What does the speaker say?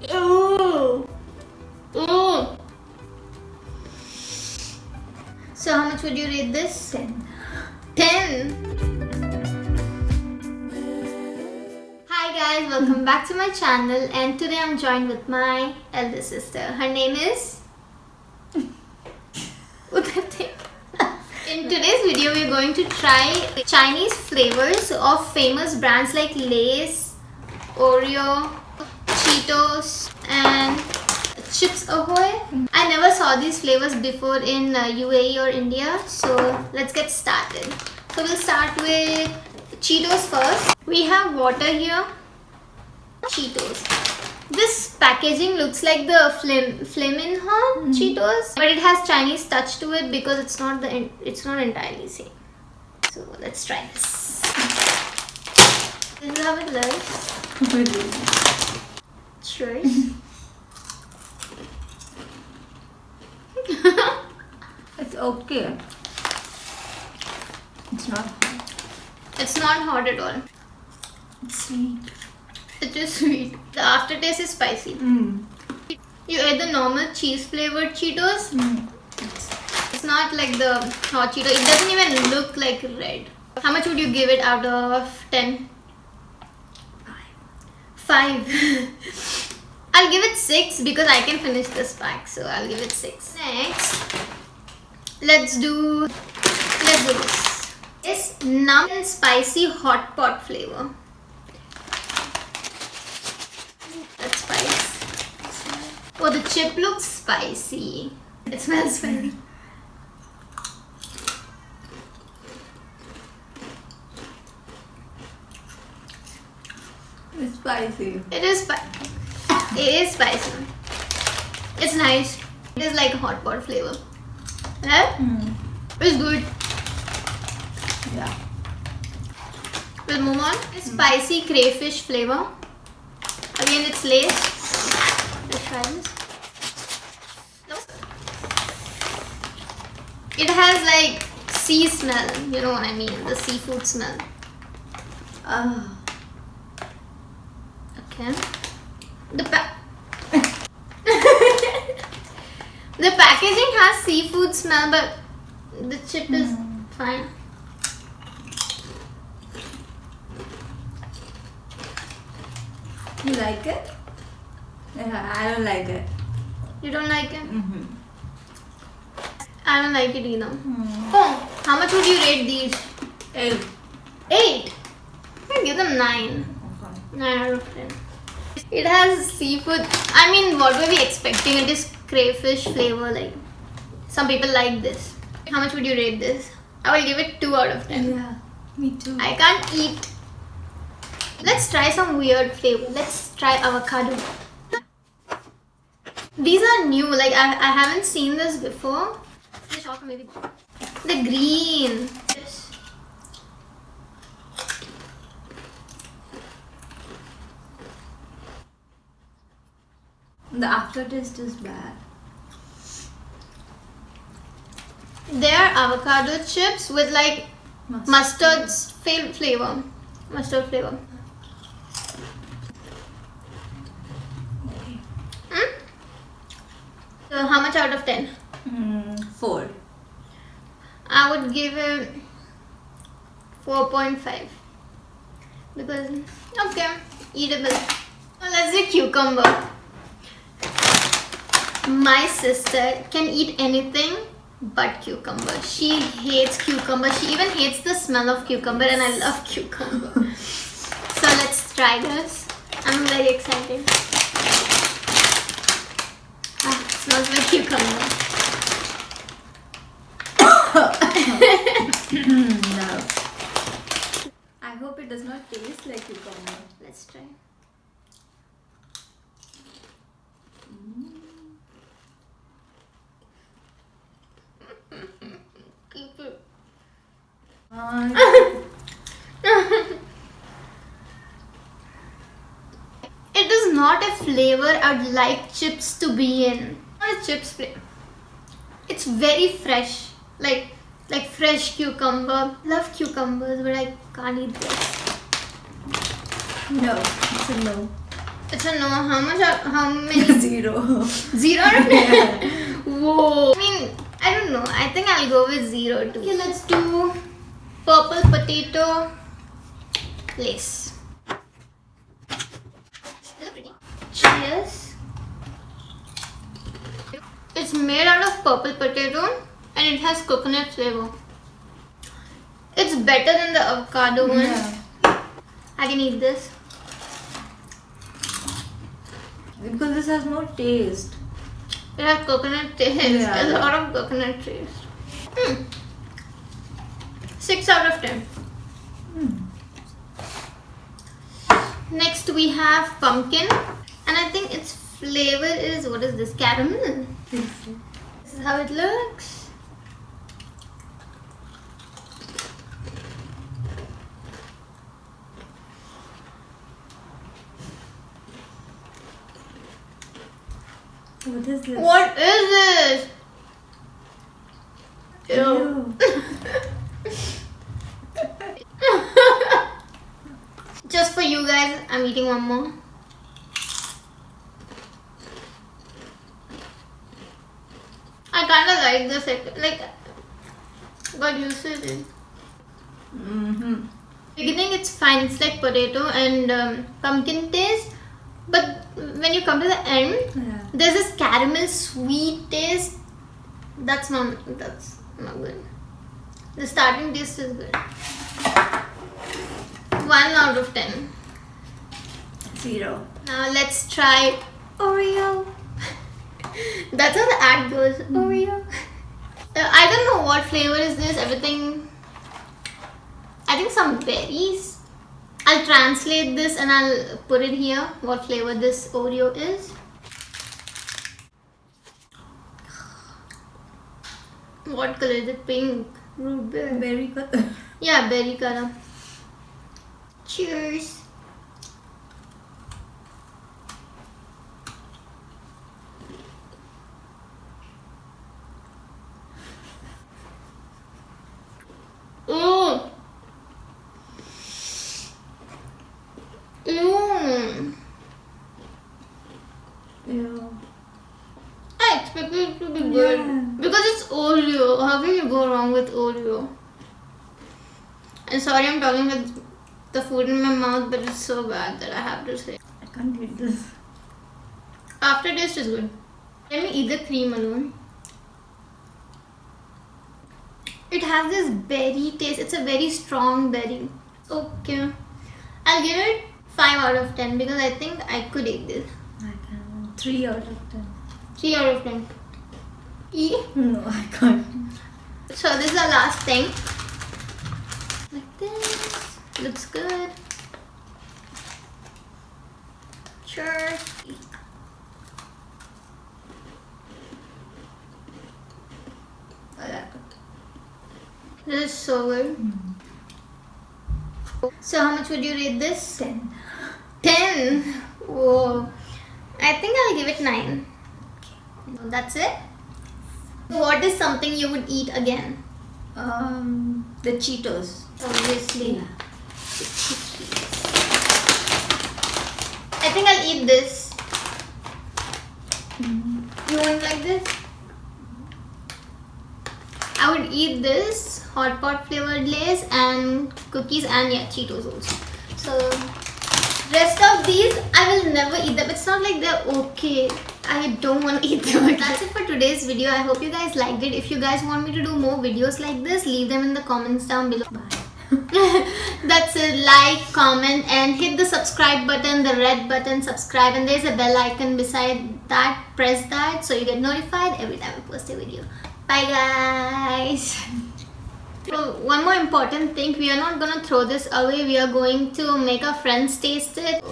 Ooh. Ooh. So how much would you rate this? 10. 10. Hi guys, welcome back to my channel, and today I'm joined with my elder sister. Her name is Udhati. In today's video, we're going to try Chinese flavors of famous brands like Lay's, OREO, CHEETOS, and Chips AHOY. I never saw these flavors before in UAE or India, so let's get started. So we'll start with CHEETOS first. We have water here. CHEETOS. This packaging looks like the Flamin' CHEETOS, but it has Chinese touch to it because it's not entirely same. So let's try this. This is how it looks. Cheers. It's okay. It's not hot. It's not hot at all. It's sweet. It is sweet. The aftertaste is spicy. You ate the normal cheese flavored Cheetos. It's not like the hot Cheeto. It doesn't even look like red. How much would you give it out of 10? 5. I'll give it 6 because I can finish this pack. So I'll give it 6. Next, let's do this. It's numb and spicy hot pot flavor. That's spice. Oh, the chip looks spicy. It smells spicy. It's spicy. It is spicy. It's nice. It is like hot pot flavor. Yeah? It's good. Yeah. We'll move on. Spicy crayfish flavor. Again, it's Lay's. Let's try this. It has like sea smell. You know what I mean? The seafood smell. Okay. The packaging has seafood smell, but the chip is fine. You like it? Yeah, I don't like it. You don't like it? I don't like it either. Oh, how much would you rate these? 8. 8? I give them 9. 9 out of 10. It has seafood. I mean, what were we expecting? It is crayfish flavor. Like, some people like this. How much would you rate this? I will give it 2 out of 10. Yeah, me too. I can't eat. Let's try some weird flavor. Let's try avocado. These are new. Like, I haven't seen this before. The green. The aftertaste is bad. They are avocado chips with like mustard flavor. Mustard flavor. So how much out of 10? 4. I would give it 4.5 because okay, eatable. Now let's do cucumber. My sister can eat anything but cucumber. She hates cucumber. She even hates the smell of cucumber, and I love cucumber. So let's try this. I'm very excited. Smells like cucumber. No. I hope it does not taste like cucumber. Let's try. Keep it. It is not a flavor I'd like chips to be in. Not a chips flavor. It's very fresh. Like fresh cucumber. Love cucumbers, but I can't eat this. No, it's a no. It's a no. How many? 0. 0 out of 10? Whoa. I mean, I don't know. I think I'll go with 0 too. Okay, let's do purple potato lace. Cheers. It's made out of purple potato and it has coconut flavor. It's better than the avocado one. Yeah. I can eat this. Because this has more taste. It has coconut taste. Yeah. A lot of coconut taste. 6 out of 10. Next we have pumpkin, and I think its flavor is, what is this, caramel? This is how it looks. What is this? What is this? Ew. Just for you guys, I'm eating one more. I kinda like this, like, got used to it. Beginning it's fine, it's like potato and pumpkin taste, but when you come to the end, Yeah. there's this caramel sweet taste. That's not good. The starting taste is good. 1 out of 10. 0. Now let's try Oreo. That's how the ad goes. Oreo. I don't know what flavor is this. Everything. I think some berries. I'll translate this and I'll put it here. What flavor this Oreo is. What color is it? Pink. Root beer. Berry color. Yeah, berry color. Cheers. Mmm. Mmm. Ew. I expected it to be good. Yeah. Because it's Oreo. How can you go wrong with Oreo? And sorry I'm talking with the food in my mouth, but it's so bad that I have to say. I can't eat this. Aftertaste is good. Let me eat the cream alone. It has this berry taste. It's a very strong berry. Okay. I'll give it 5 out of 10 because I think I could eat this. I can. 3 out of 10. 3 out of 10. E? No, I can't. So this is the last thing. Like this. Looks good. Sure. This is so good. So how much would you rate this? 10. 10. Whoa. I think I'll give it 9. Okay. That's it. What is something you would eat again? The Cheetos. Obviously. I think I'll eat this. You won't like this? I would eat this hot pot flavored lace and cookies and yeah, Cheetos also. So rest of these I will never eat them. It's not like they're okay. I don't want to eat them. That's it for today's video. I hope you guys liked it. If you guys want me to do more videos like this, leave them in the comments down below. Bye. That's it. Like, comment and hit the subscribe button, the red button, subscribe, and there's a bell icon beside that. Press that so you get notified every time I post a video. Bye guys. So one more important thing, we are not gonna throw this away. We are going to make our friends taste it.